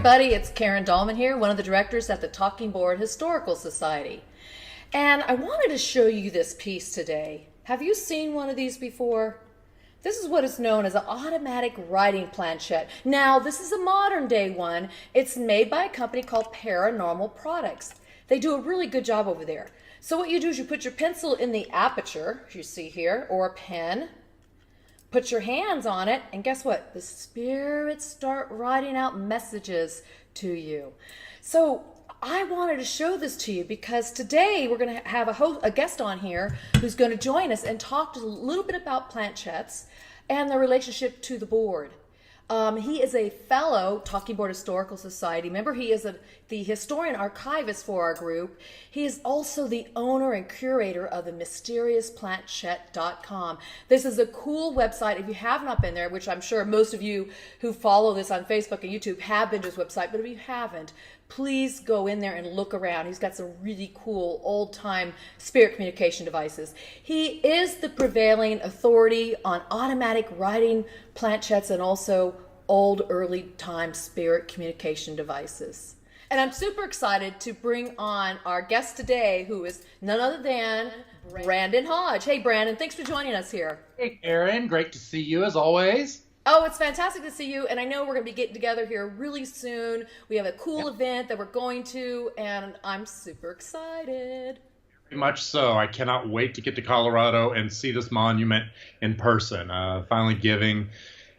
everybody, it's Karen Dahlman here, one of the directors at the Talking Board Historical Society. And I wanted to show you this piece today. Have you seen one of these before? This is what is known as an automatic writing planchette. Now, this is a modern day one. It's made by a company called Paranormal Products. They do a really good job over there. So what you do is you put your pencil in the aperture, you see here, or a pen. Put your hands on it, and guess what? The spirits start writing out messages to you. So I wanted to show this to you because today we're going to have a guest on here who's going to join us and talk a little bit about planchettes and their relationship to the board. He is a fellow Talking Board Historical Society member. He is the historian archivist for our group. He is also the owner and curator of the MysteriousPlanchette.com. This is a cool website. If you have not been there, which I'm sure most of you who follow this on Facebook and YouTube have been to his website, but if you haven't, please go in there and look around. He's got some really cool old-time spirit communication devices. He is the prevailing authority on automatic writing planchettes and also old early-time spirit communication devices. And I'm super excited to bring on our guest today, who is none other than Brandon Hodge. Hey, Brandon, thanks for joining us here. Hey, Aaron, great to see you as always. Oh, it's fantastic to see you, and I know we're going to be getting together here really soon. We have a cool event that we're going to, and I'm super excited. Very much so. I cannot wait to get to Colorado and see this monument in person. Finally giving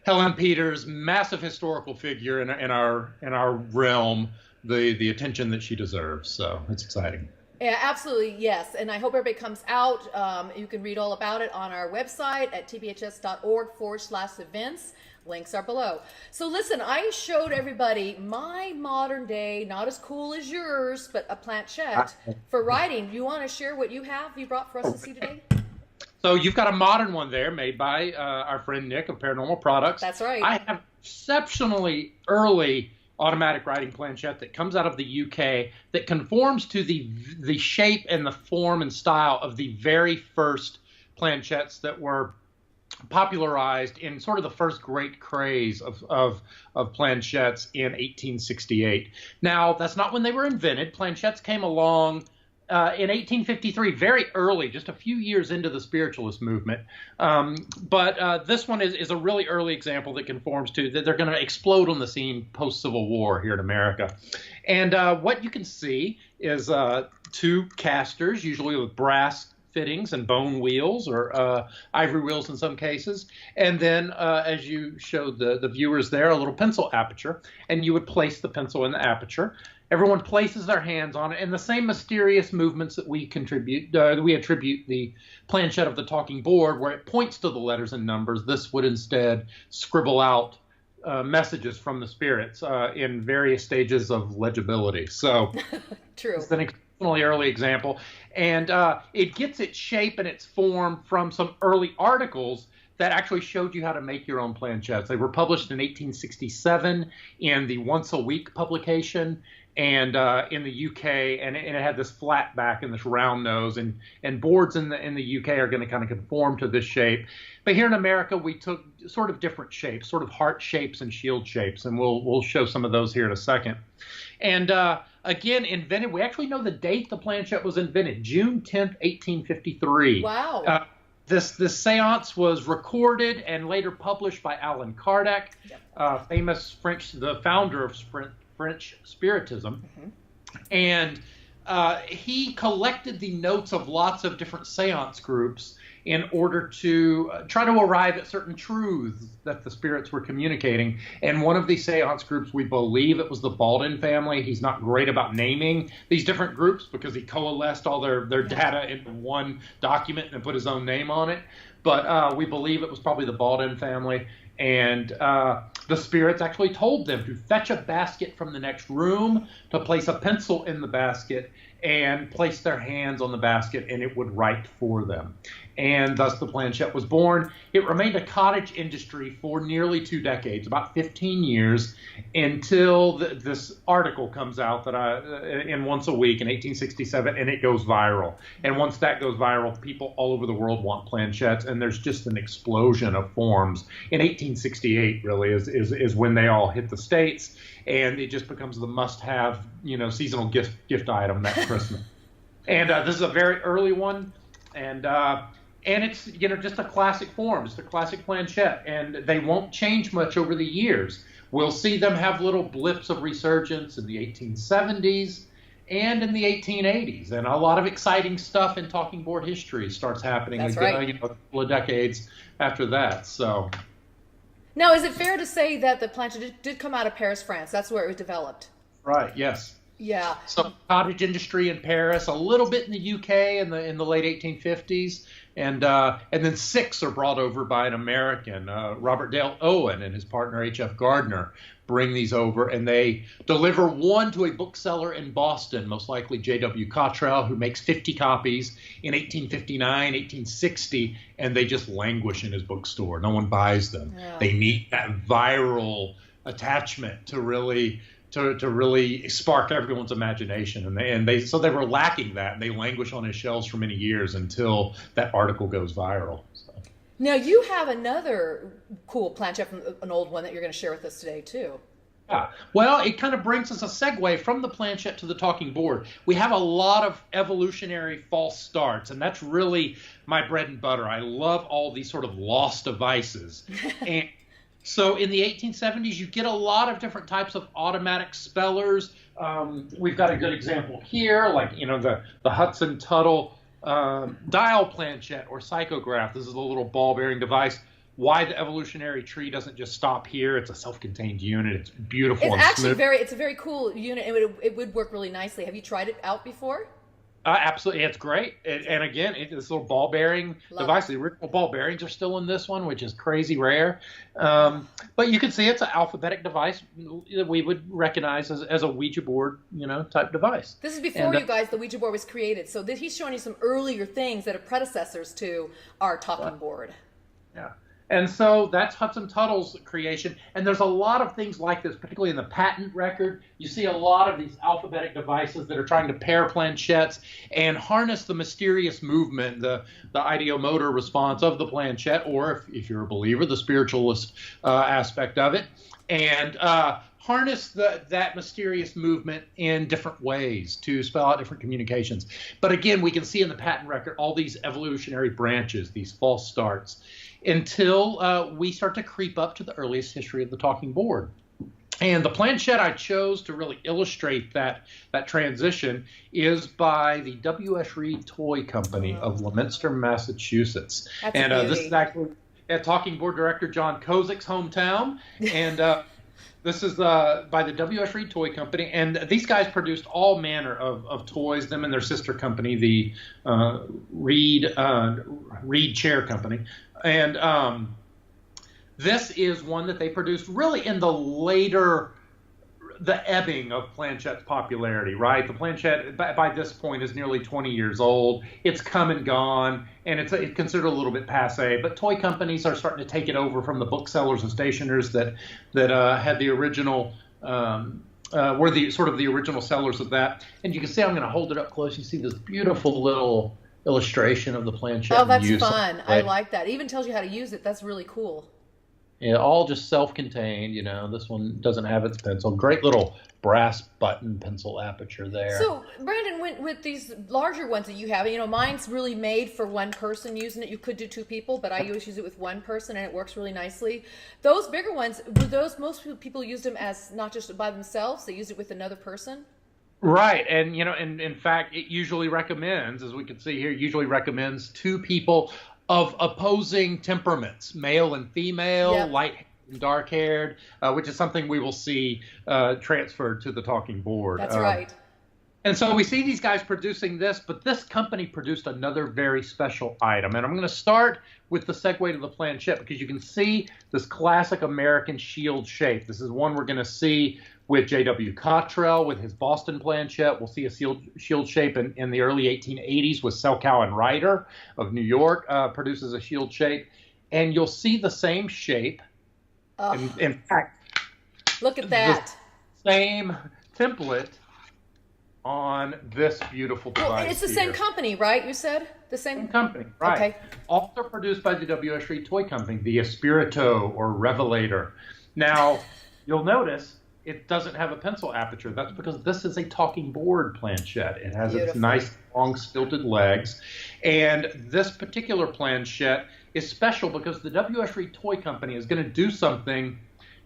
Helen Peters, massive historical figure in our realm, the attention that she deserves. So it's exciting. Yeah, absolutely, yes. And I hope everybody comes out. You can read all about it on our website at tbhs.org/events. Links are below. So listen, I showed everybody my modern day, not as cool as yours, but a planchette for writing. You want to share what you brought for us to see today? So you've got a modern one there made by our friend Nick of Paranormal Products. That's right. I have exceptionally early automatic writing planchette that comes out of the UK that conforms to the shape and the form and style of the very first planchettes that were popularized in sort of the first great craze of planchettes in 1868. Now, that's not when they were invented. Planchettes came along in 1853, very early, just a few years into the spiritualist movement. But this one is a really early example that conforms to that they're going to explode on the scene post-Civil War here in America. And what you can see is two casters, usually with brass fittings and bone wheels or ivory wheels in some cases. And then, as you showed the viewers there, a little pencil aperture. And you would place the pencil in the aperture. Everyone places their hands on it, and the same mysterious movements that we attribute the planchette of the talking board, where it points to the letters and numbers. This would instead scribble out messages from the spirits in various stages of legibility. So True. It's an exceptionally early example, and it gets its shape and its form from some early articles that actually showed you how to make your own planchettes. They were published in 1867 in the Once a Week publication, and in the UK, and it had this flat back and this round nose, and boards in the UK are going to kind of conform to this shape. But here in America, we took sort of different shapes, sort of heart shapes and shield shapes, and we'll show some of those here in a second. And again, invented, we actually know the date the planchette was invented, June 10th, 1853. Wow. This seance was recorded and later published by Allan Kardec, famous the founder of French Spiritism. Mm-hmm. And he collected the notes of lots of different seance groups in order to try to arrive at certain truths that the spirits were communicating. And one of these seance groups, we believe it was the Baldwin family. He's not great about naming these different groups because he coalesced all their data into one document and put his own name on it. But we believe it was probably the Baldwin family. And the spirits actually told them to fetch a basket from the next room, to place a pencil in the basket, and place their hands on the basket, and it would write for them. and thus the planchette was born. It remained a cottage industry for nearly 2 decades, about 15 years, until this article comes out that in Once a Week in 1867, and it goes viral. And once that goes viral, people all over the world want planchettes, and there's just an explosion of forms. In 1868, really, is when they all hit the States, and it just becomes the must-have, seasonal gift item that Christmas. And this is a very early one, and it's just a classic form, just a classic planchette, and they won't change much over the years. We'll see them have little blips of resurgence in the 1870s and in the 1880s, and a lot of exciting stuff in talking board history starts happening. That's again, right. A couple of decades after that. So. Now, is it fair to say that the planchette did come out of Paris, France? That's where it was developed. Right. Yes. Yeah. Some cottage industry in Paris, a little bit in the UK in the late 1850s, and then 6 are brought over by an American, Robert Dale Owen, and his partner H.F. Gardner bring these over, and they deliver one to a bookseller in Boston, most likely J.W. Cottrell, who makes 50 copies in 1859, 1860, and they just languish in his bookstore. No one buys them. Yeah. They need that viral attachment to really spark everyone's imagination, so they were lacking that, and they languish on his shelves for many years until that article goes viral. So. Now you have another cool planchette from an old one that you're going to share with us today too. Yeah, well, it kind of brings us a segue from the planchette to the talking board. We have a lot of evolutionary false starts, and that's really my bread and butter. I love all these sort of lost devices. And so in the 1870s, you get a lot of different types of automatic spellers. We've got a good example here, like, the Hudson Tuttle dial planchette or psychograph. This is a little ball-bearing device. Why the evolutionary tree doesn't just stop here. It's a self-contained unit. It's beautiful. It's a very cool unit. It would work really nicely. Have you tried it out before? Absolutely, it's great. And again, this little ball bearing device. The original ball bearings are still in this one, which is crazy rare. But you can see it's an alphabetic device that we would recognize as a Ouija board, type device. This is before you guys, the Ouija board was created. So he's showing you some earlier things that are predecessors to our talking board. Yeah. And so that's Hudson Tuttle's creation. And there's a lot of things like this, particularly in the patent record. You see a lot of these alphabetic devices that are trying to pair planchettes and harness the mysterious movement, the ideomotor response of the planchette, or if you're a believer, the spiritualist aspect of it, and harness that mysterious movement in different ways to spell out different communications. But again, we can see in the patent record all these evolutionary branches, these false starts, until we start to creep up to the earliest history of the talking board. And the planchette I chose to really illustrate that transition is by the W.S. Reed Toy Company of Leominster, Massachusetts. This is actually talking board director John Kozik's hometown. And this is by the W.S. Reed Toy Company, and these guys produced all manner of toys, them and their sister company, the Reed Chair Company. And this is one that they produced really in the ebbing of planchette's popularity, right? The planchette, by this point, is nearly 20 years old. It's come and gone, and it's considered a little bit passé. But toy companies are starting to take it over from the booksellers and stationers that had the original, were the original sellers of that. And you can see, I'm going to hold it up close. You see this beautiful little illustration of the planchette. Oh, that's fun. I like that. It even tells you how to use it. That's really cool. Yeah, all just self-contained, This one doesn't have its pencil. Great little brass button pencil aperture there. So, Brandon, with these larger ones that you have, mine's really made for one person using it. You could do 2 people, but I always use it with one person, and it works really nicely. Those bigger ones, most people used them as not just by themselves. They used it with another person. Right, and and in fact, it usually recommends, as we can see here, 2 people of opposing temperaments, male and female, Yep. light and dark haired, which is something we will see transferred to the talking board. That's right. And so we see these guys producing this, but this company produced another very special item. And I'm going to start with the segue to the planchette because you can see this classic American shield shape. This is one we're going to see with J.W. Cottrell with his Boston planchette. We'll see a shield shape in the early 1880s with Selkow and Ryder of New York produces a shield shape. And you'll see the same shape. In fact, look at that. The same template on this beautiful device. Well, it's the same company, right? You said the same company, right? Okay. Also produced by the W.S. Reed Toy Company, the Espirito or Revelator. Now, you'll notice it doesn't have a pencil aperture. That's because this is a talking board planchette. It has its nice long stilted legs, and this particular planchette is special because the W.S. Reed Toy Company is going to do something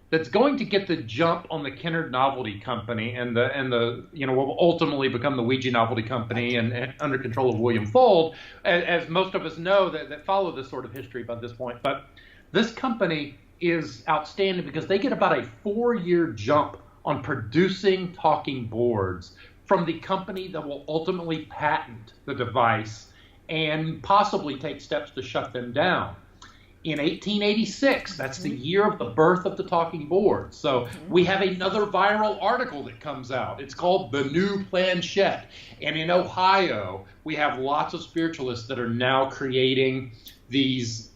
that's going to get the jump on the Kennard Novelty Company and the what will ultimately become the Ouija Novelty Company and under control of William Fuld, as most of us know that follow this sort of history by this point. But this company is outstanding because they get about a 4-year jump on producing talking boards from the company that will ultimately patent the device and possibly take steps to shut them down. In 1886, that's the year of the birth of the talking board. So we have another viral article that comes out. It's called The New Planchette. And in Ohio, we have lots of spiritualists that are now creating these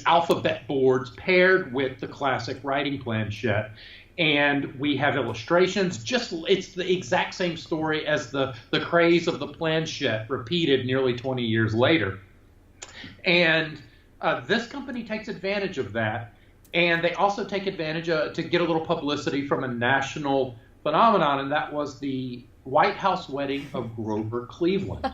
alphabet boards paired with the classic writing planchette. And we have illustrations. It's the exact same story as the craze of the planchette repeated nearly 20 years later. And this company takes advantage of that, and they also take advantage to get a little publicity from a national phenomenon, and that was the White House wedding of Grover Cleveland.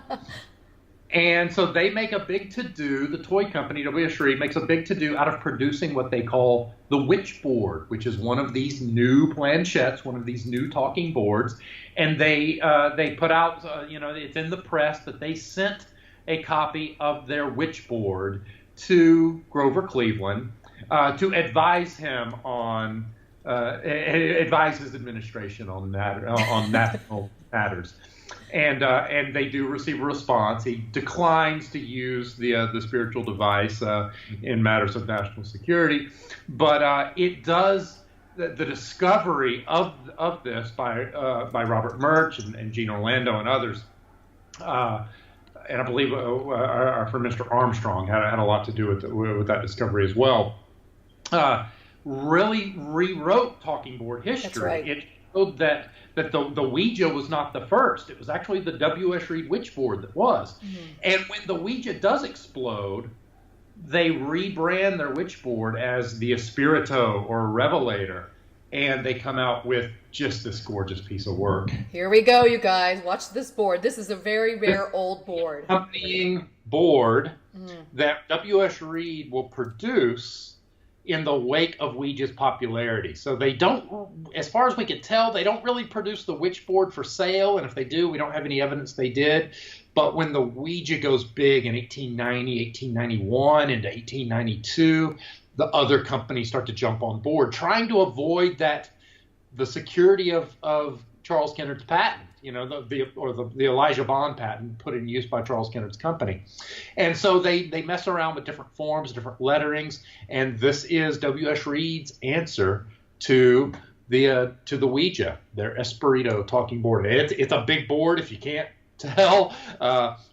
And so they make a big to-do, the toy company, W.S. Reed, makes a big to-do out of producing what they call the witch board, which is one of these new planchettes, one of these new talking boards. And they put out, it's in the press that they sent a copy of their witch board to Grover Cleveland to advise him on, advise his administration on national matters. And they do receive a response. He declines to use the spiritual device in matters of national security, but it does the discovery of this by Robert Murch and Gene Orlando and others. And I believe our friend Mr. Armstrong had a lot to do with that discovery as well. Really rewrote talking board history. That's right. It showed that the Ouija was not the first. It was actually the W.S. Reed witch board that was. Mm-hmm. And when the Ouija does explode, they rebrand their witch board as the Espirito or Revelator. And they come out with just this gorgeous piece of work. Here we go, you guys. Watch this board. This is a very rare old board. Accompanying board that W.S. Reed will produce in the wake of Ouija's popularity. So they don't, as far as we can tell, they don't really produce the witch board for sale. And if they do, we don't have any evidence they did. But when the Ouija goes big in 1890, 1891, into 1892, the other companies start to jump on board, trying to avoid the security of Charles Kennard's patent, the Elijah Bond patent put in use by Charles Kennard's company. And so they mess around with different forms, different letterings, and this is W.S. Reed's answer to the Ouija, their Espirito talking board. It's a big board, if you can't tell,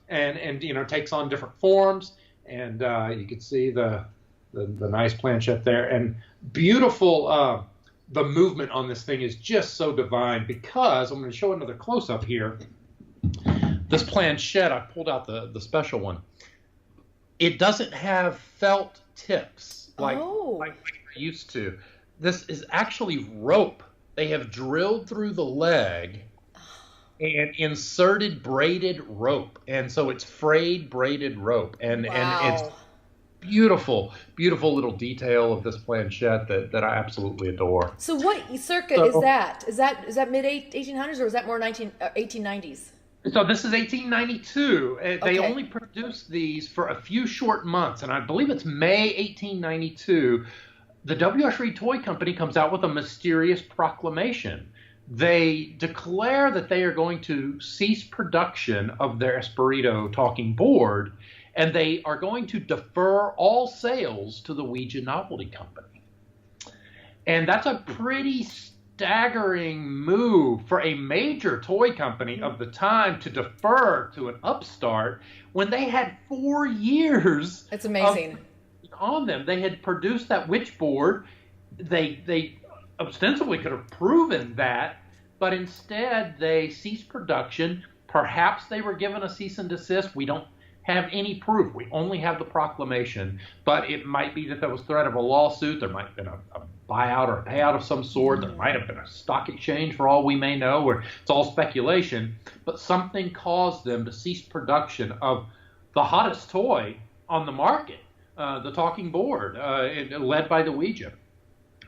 and takes on different forms, and you can see the nice planchette there, and beautiful. The movement on this thing is just so divine because I'm going to show another close-up here. This planchette, I pulled out the special one. It doesn't have felt tips like we're used to. This is actually rope. They have drilled through the leg and inserted braided rope, and so it's frayed braided rope, and it's beautiful little detail of this planchette that I absolutely adore. So what circa is that? Is that mid 1800s or is that more 1890s? So this is 1892. They only produced these for a few short months, and I believe it's May 1892. The W.S. Reed Toy Company comes out with a mysterious proclamation they declare that they are going to cease production of their Espirito talking board, and they are going to defer all sales to the Ouija Novelty Company. And that's a pretty staggering move for a major toy company of the time to defer to an upstart when they had 4 years. It's amazing. On them. They had produced that witch board. They ostensibly could have proven that, but instead they ceased production. Perhaps they were given a cease and desist. We don't have any proof. We only have the proclamation, but it might be that there was threat of a lawsuit. There might have been a buyout or a payout of some sort. There might have been a stock exchange for all we may know, where it's all speculation, but something caused them to cease production of the hottest toy on the market, the talking board, led by the Ouija.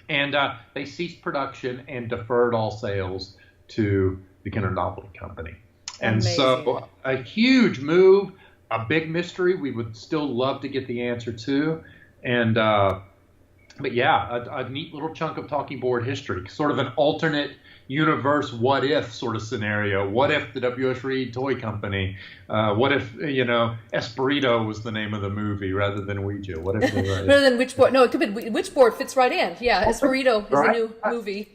And they ceased production and deferred all sales to the Kenner Novelty Company. And Amazing. So a huge move, a big mystery we would still love to get the answer to. And but yeah, a neat little chunk of talking board history, sort of an alternate universe what if sort of scenario. What if the W.S. Reed Toy Company, what if, Espirito was the name of the movie rather than Ouija? What if they were, rather than Witchboard? No, it could be Witchboard fits right in. Yeah, Espirito is a new movie.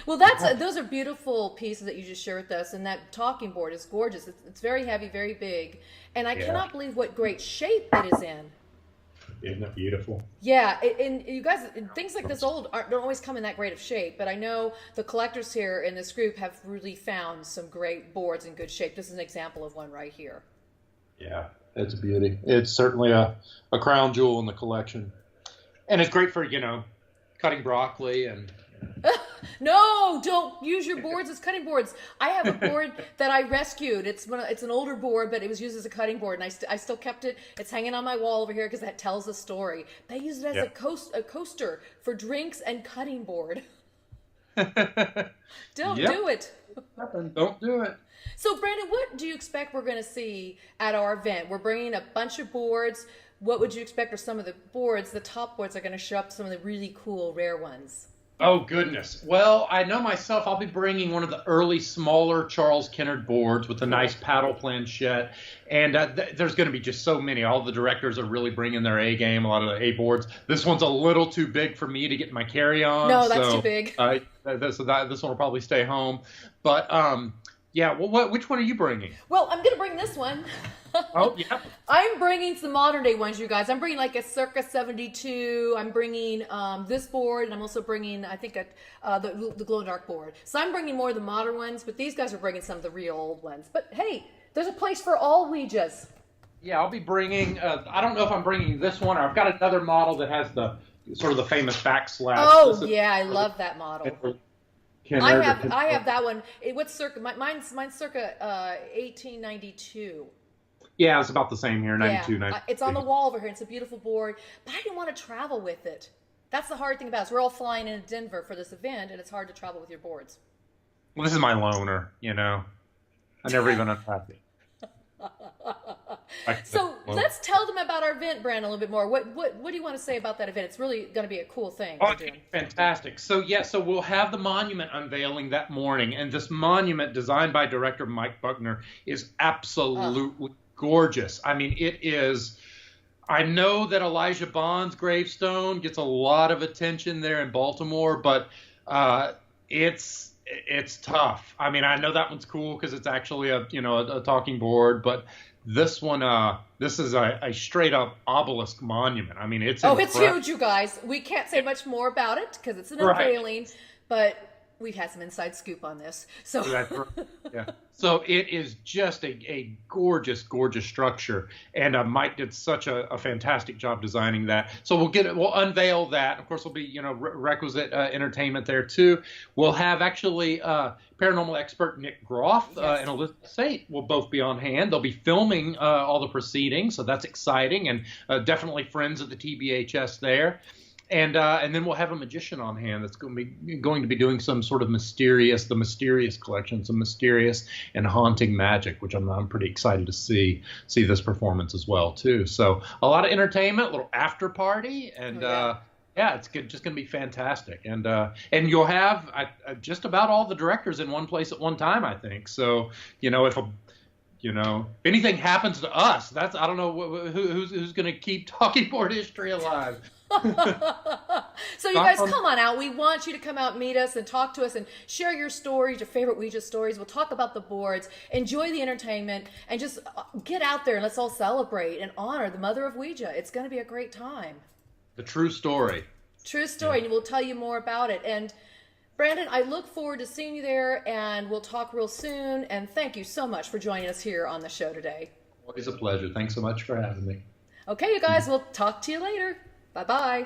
Well, those are beautiful pieces that you just shared with us, and that talking board is gorgeous. It's very heavy, very big, and I cannot believe what great shape it is in. Isn't it beautiful? Yeah, and you guys, things like this don't always come in that great of shape, but I know the collectors here in this group have really found some great boards in good shape. This is an example of one right here. Yeah, it's a beauty. It's certainly a crown jewel in the collection. And it's great for, cutting broccoli and... No, don't use your boards as cutting boards. I have a board that I rescued. It's an older board, but it was used as a cutting board, and I still kept it. It's hanging on my wall over here because that tells a story. They use it as a coaster for drinks and cutting board. Don't do it. Don't do it. So, Brandon, what do you expect we're going to see at our event? We're bringing a bunch of boards. What would you expect are some of the boards? The top boards are going to show up some of the really cool, rare ones. Oh, goodness. Well, I know myself, I'll be bringing one of the early, smaller Charles Kennard boards with a nice paddle planchette. And there's going to be just so many. All the directors are really bringing their A game, a lot of the A boards. This one's a little too big for me to get my carry-on. No, that's too big. This one will probably stay home. But, which one are you bringing? Well, I'm going to bring this one. Oh, yeah. I'm bringing some modern day ones, you guys. I'm bringing like a circa 72. I'm bringing this board, and I'm also bringing, I think, the glow in the dark board. So I'm bringing more of the modern ones, but these guys are bringing some of the real old ones. But hey, there's a place for all Ouijas. Yeah, I'll be bringing, I don't know if I'm bringing this one, or I've got another model that has the sort of the famous backslash. Oh, yeah, I love that model. I have that one. What's circa? Mine's circa 1892. Yeah, it's about the same here, 92, 93. It's on the wall over here. It's a beautiful board, but I didn't want to travel with it. That's the hard thing about it. Is we're all flying into Denver for this event, and it's hard to travel with your boards. Well, this is my loaner, I never even unpacked it. So let's tell them about our event, Brandon, a little bit more. What do you want to say about that event? It's really going to be a cool thing. Oh, fantastic. So we'll have the monument unveiling that morning, and this monument designed by director Mike Buckner is absolutely gorgeous. I mean, it is. I know that Elijah Bond's gravestone gets a lot of attention there in Baltimore, but it's tough. I mean, I know that one's cool because it's actually a talking board, but this one, this is a straight up obelisk monument. I mean, it's huge, you guys. We can't say much more about it because it's an unveiling, but we've had some inside scoop on this. So yeah. So it is just a gorgeous, gorgeous structure, and Mike did such a fantastic job designing that. So we'll unveil that. Of course, there'll be requisite entertainment there too. We'll have actually paranormal expert Nick Groff and Elizabeth Saint will both be on hand. They'll be filming all the proceedings, so that's exciting, and definitely friends of the TBHS there. And then we'll have a magician on hand that's going to be doing some sort of mysterious collection, some mysterious and haunting magic, which I'm pretty excited to see this performance as well too. So a lot of entertainment, a little after party, and Yeah, it's just going to be fantastic, and you'll have just about all the directors in one place at one time, I think. So, if anything happens to us, I don't know who's going to keep talking board history alive. So you guys, come on out. We want you to come out and meet us and talk to us and share your stories, your favorite Ouija stories. We'll talk about the boards, enjoy the entertainment, and just get out there and let's all celebrate and honor the mother of Ouija. It's going to be a great time. The true story. True story, and we'll tell you more about it. And Brandon, I look forward to seeing you there, and we'll talk real soon. And thank you so much for joining us here on the show today. Always a pleasure. Thanks so much for having me. Okay, you guys, we'll talk to you later. Bye-bye.